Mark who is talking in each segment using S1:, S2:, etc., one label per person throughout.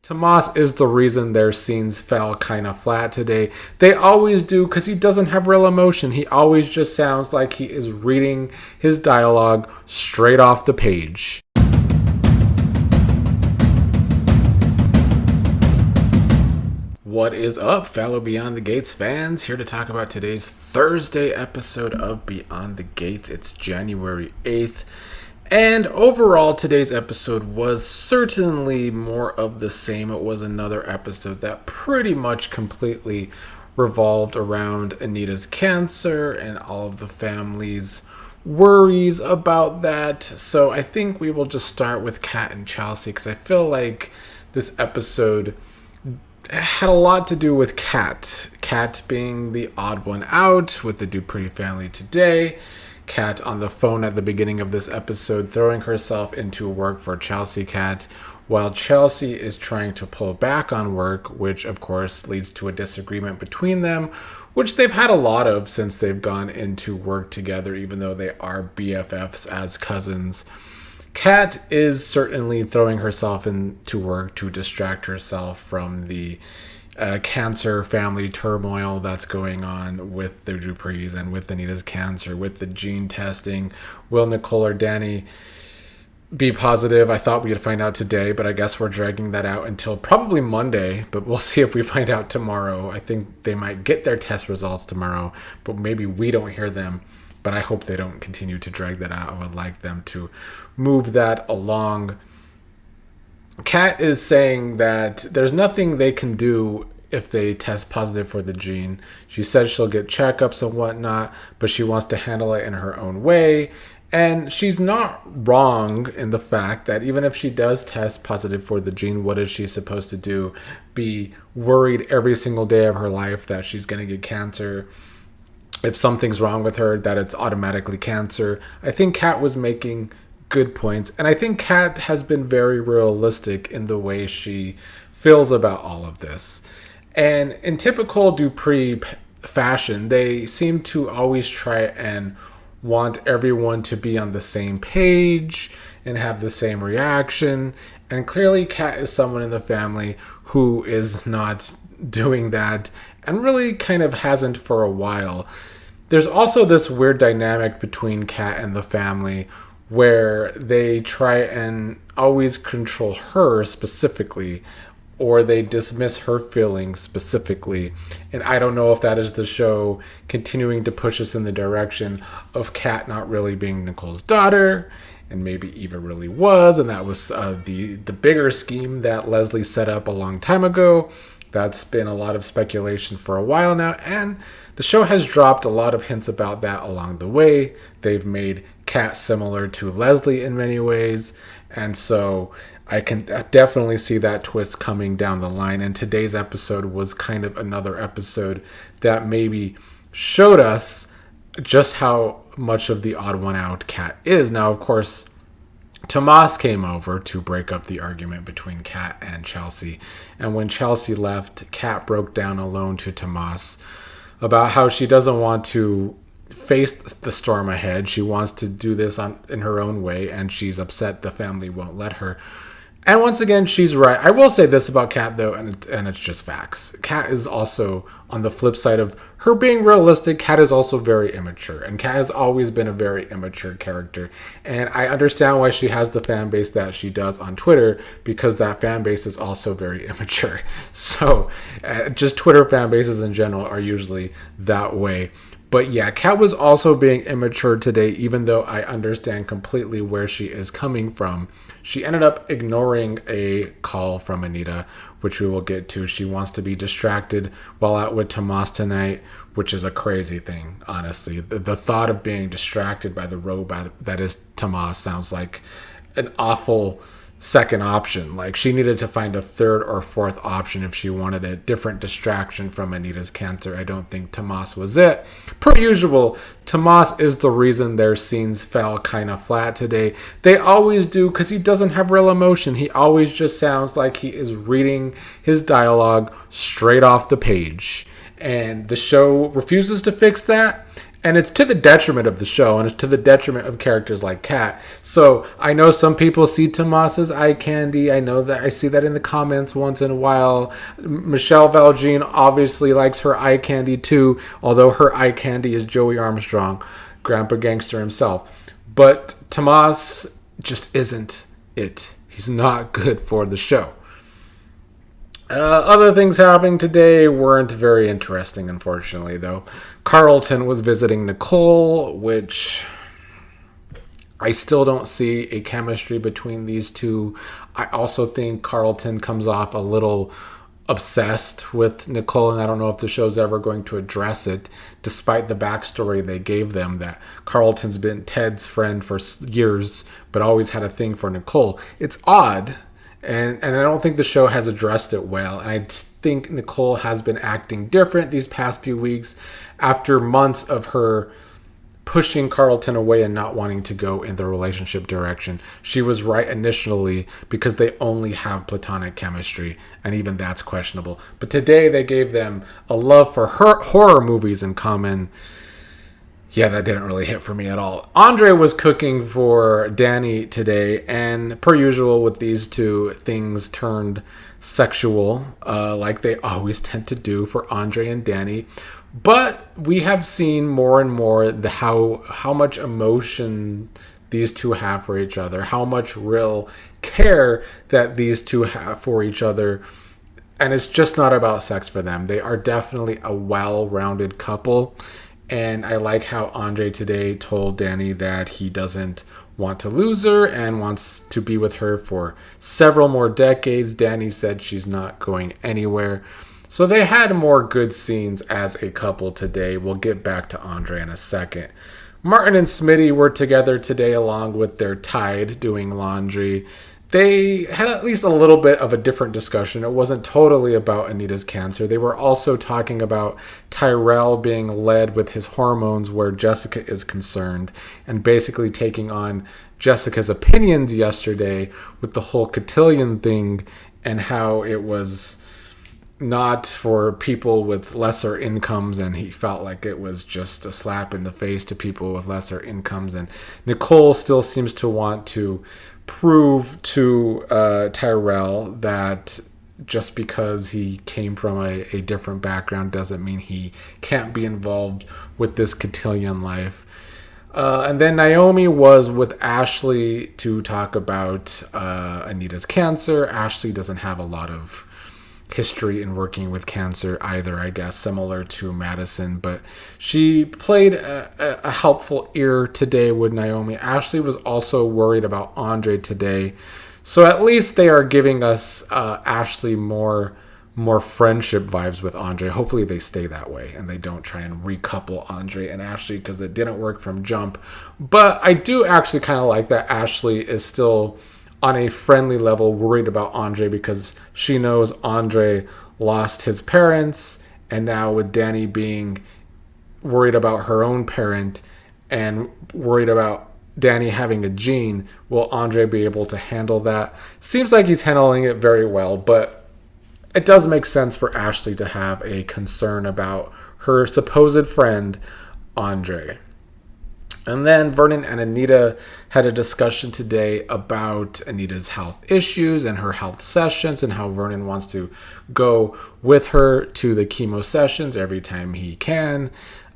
S1: Tomas is the reason their scenes fell kind of flat today. They always do because he doesn't have real emotion. He always just sounds like he is reading his dialogue straight off the page. What is up, fellow Beyond the Gates fans? Here to talk about today's Thursday episode of Beyond the Gates. It's January 8th. And overall, today's episode was certainly more of the same. It was another episode that pretty much completely revolved around Anita's cancer and all of the family's worries about that. So I think we will just start with Kat and Chelsea because I feel like this episode had a lot to do with Kat. Kat being the odd one out with the Duprees family today. Kat on the phone at the beginning of this episode throwing herself into work for Chelsea Kat, while Chelsea is trying to pull back on work, which of course leads to a disagreement between them, which they've had a lot of since they've gone into work together, even though they are BFFs as cousins. Kat is certainly throwing herself into work to distract herself from the cancer family turmoil that's going on with the Duprees and with Anita's cancer, with the gene testing. Will Nicole or Danny be positive? I thought we'd find out today, but I guess we're dragging that out until probably Monday, but we'll see if we find out tomorrow. I think they might get their test results tomorrow, but maybe we don't hear them. But I hope they don't continue to drag that out. I would like them to move that along. Kat is saying that there's nothing they can do if they test positive for the gene. She said she'll get checkups and whatnot, but she wants to handle it in her own way. And she's not wrong in the fact that even if she does test positive for the gene, what is she supposed to do? Be worried every single day of her life that she's going to get cancer? If something's wrong with her, that it's automatically cancer. I think Kat was making good points. And I think Kat has been very realistic in the way she feels about all of this. And in typical Dupree fashion, they seem to always try and want everyone to be on the same page and have the same reaction. And clearly Kat is someone in the family who is not doing that and really kind of hasn't for a while. There's also this weird dynamic between Kat and the family where they try and always control her specifically, or they dismiss her feelings specifically. And I don't know if that is the show continuing to push us in the direction of Kat not really being Nicole's daughter, and maybe Eva really was, and that was the bigger scheme that Leslie set up a long time ago. That's been a lot of speculation for a while now, and the show has dropped a lot of hints about that along the way. They've made Kat similar to Leslie in many ways, and so I can definitely see that twist coming down the line. And today's episode was kind of another episode that maybe showed us just how much of the odd one out Kat is. Now, of course, Tomas came over to break up the argument between Kat and Chelsea. And when Chelsea left, Kat broke down alone to Tomas about how she doesn't want to face the storm ahead. She wants to do this in her own way, and she's upset the family won't let her. And once again, she's right. I will say this about Kat, though, and it's just facts. Kat is also, on the flip side of her being realistic, Kat is also very immature. And Kat has always been a very immature character. And I understand why she has the fan base that she does on Twitter, because that fan base is also very immature. So just Twitter fan bases in general are usually that way. But yeah, Kat was also being immature today, even though I understand completely where she is coming from. She ended up ignoring a call from Anita, which we will get to. She wants to be distracted while out with Tomas tonight, which is a crazy thing, honestly. The thought of being distracted by the robot that is Tomas sounds like an awful second option. Like, she needed to find a third or fourth option if she wanted a different distraction from Anita's cancer. I don't think Tomas was it. Per usual, Tomas is the reason their scenes fell kind of flat today. They always do because he doesn't have real emotion. He always just sounds like he is reading his dialogue straight off the page. And the show refuses to fix that. And it's to the detriment of the show, and it's to the detriment of characters like Kat. So I know some people see Tomas as eye candy. I know that I see that in the comments once in a while. Michelle Valjean obviously likes her eye candy too, although her eye candy is Joey Armstrong, Grandpa Gangster himself. But Tomas just isn't it. He's not good for the show. Other things happening today weren't very interesting, unfortunately, though. Carlton was visiting Nicole, which I still don't see a chemistry between these two. I also think Carlton comes off a little obsessed with Nicole, and I don't know if the show's ever going to address it, despite the backstory they gave them that Carlton's been Ted's friend for years, but always had a thing for Nicole. It's odd. And I don't think the show has addressed it well. And I think Nicole has been acting different these past few weeks after months of her pushing Carlton away and not wanting to go in the relationship direction. She was right initially because they only have platonic chemistry, and even that's questionable. But today they gave them a love for horror movies in common. Yeah, that didn't really hit for me at all. Andre was cooking for Danny today, and per usual with these two, things turned sexual, like they always tend to do for Andre and Danny. But we have seen more and more how much emotion these two have for each other, how much real care that these two have for each other. And it's just not about sex for them. They are definitely a well-rounded couple. And I like how Andre today told Danny that he doesn't want to lose her and wants to be with her for several more decades. Danny said she's not going anywhere. So they had more good scenes as a couple today. We'll get back to Andre in a second. Martin and Smitty were together today along with their Tide doing laundry. They had at least a little bit of a different discussion. It wasn't totally about Anita's cancer. They were also talking about Tyrell being led with his hormones where Jessica is concerned, and basically taking on Jessica's opinions yesterday with the whole cotillion thing and how it was not for people with lesser incomes, and he felt like it was just a slap in the face to people with lesser incomes. And Nicole still seems to want to prove to Tyrell that just because he came from a different background doesn't mean he can't be involved with this cotillion life. And then Naomi was with Ashley to talk about Anita's cancer. Ashley doesn't have a lot of history in working with cancer either, I guess, similar to Madison, but she played a helpful ear today with Naomi. Ashley was also worried about Andre today, so at least they are giving us Ashley more friendship vibes with Andre. Hopefully they stay that way and they don't try and recouple Andre and Ashley, because it didn't work from jump. But I do actually kind of like that Ashley is still on a friendly level worried about Andre, because she knows Andre lost his parents, and now with Danny being worried about her own parent and worried about Danny having a gene, will Andre be able to handle that? Seems like he's handling it very well, but it does make sense for Ashley to have a concern about her supposed friend, Andre. And then Vernon and Anita had a discussion today about Anita's health issues and her health sessions, and how Vernon wants to go with her to the chemo sessions every time he can.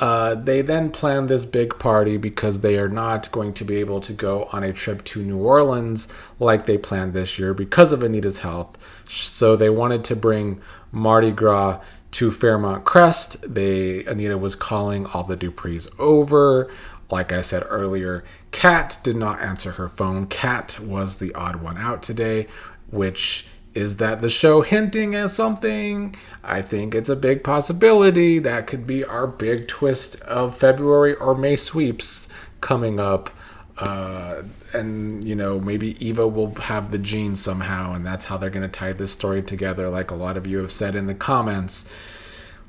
S1: They then plan this big party because they are not going to be able to go on a trip to New Orleans like they planned this year because of Anita's health. So they wanted to bring Mardi Gras to Fairmont Crest. Anita was calling all the Duprees over. Like I said earlier, Kat did not answer her phone. Kat was the odd one out today, which is that the show hinting at something? I think it's a big possibility. That could be our big twist of February or May sweeps coming up. And, maybe Eva will have the gene somehow, and that's how they're going to tie this story together, like a lot of you have said in the comments.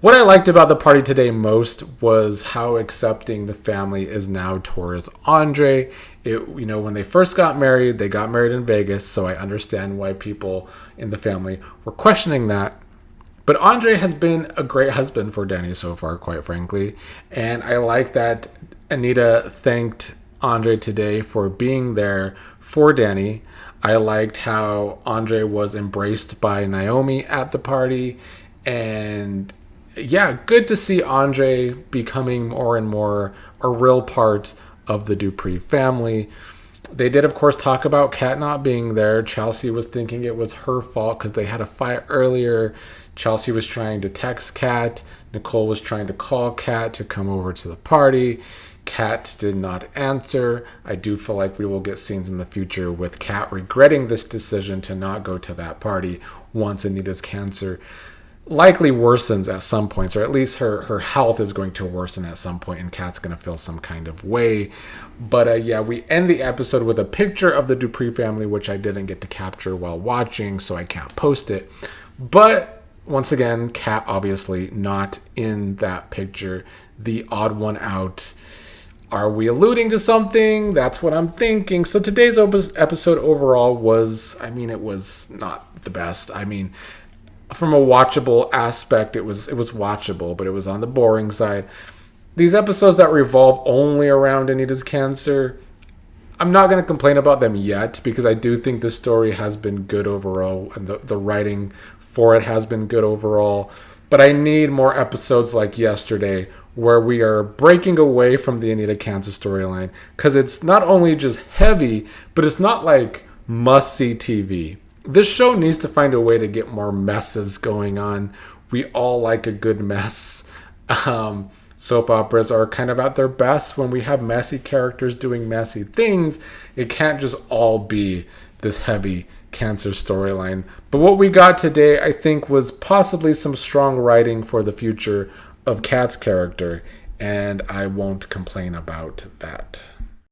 S1: What I liked about the party today most was how accepting the family is now towards Andre. When they first got married in Vegas, so I understand why people in the family were questioning that. But Andre has been a great husband for Danny so far, quite frankly. And I like that Anita thanked Andre today for being there for Danny. I liked how Andre was embraced by Naomi at the party. And yeah, good to see Andre becoming more and more a real part of the Dupree family. They did, of course, talk about Kat not being there. Chelsea was thinking it was her fault because they had a fight earlier. Chelsea was trying to text Kat. Nicole was trying to call Kat to come over to the party. Kat did not answer. I do feel like we will get scenes in the future with Kat regretting this decision to not go to that party once Anita's cancer likely worsens at some points, or at least her health is going to worsen at some point, and Kat's going to feel some kind of way. But yeah, we end the episode with a picture of the Dupree family, which I didn't get to capture while watching, so I can't post it. But once again, Kat obviously not in that picture, the odd one out. Are we alluding to something? That's what I'm thinking. So today's episode overall was, it was not the best. From a watchable aspect, it was watchable, but it was on the boring side. These episodes that revolve only around Anita's cancer, I'm not going to complain about them yet, because I do think the story has been good overall, and the writing for it has been good overall. But I need more episodes like yesterday, where we are breaking away from the Anita cancer storyline, because it's not only just heavy, but it's not like must-see TV. This show needs to find a way to get more messes going on. We all like a good mess. Soap operas are kind of at their best when we have messy characters doing messy things. It can't just all be this heavy cancer storyline. But what we got today, I think, was possibly some strong writing for the future of Kat's character, and I won't complain about that.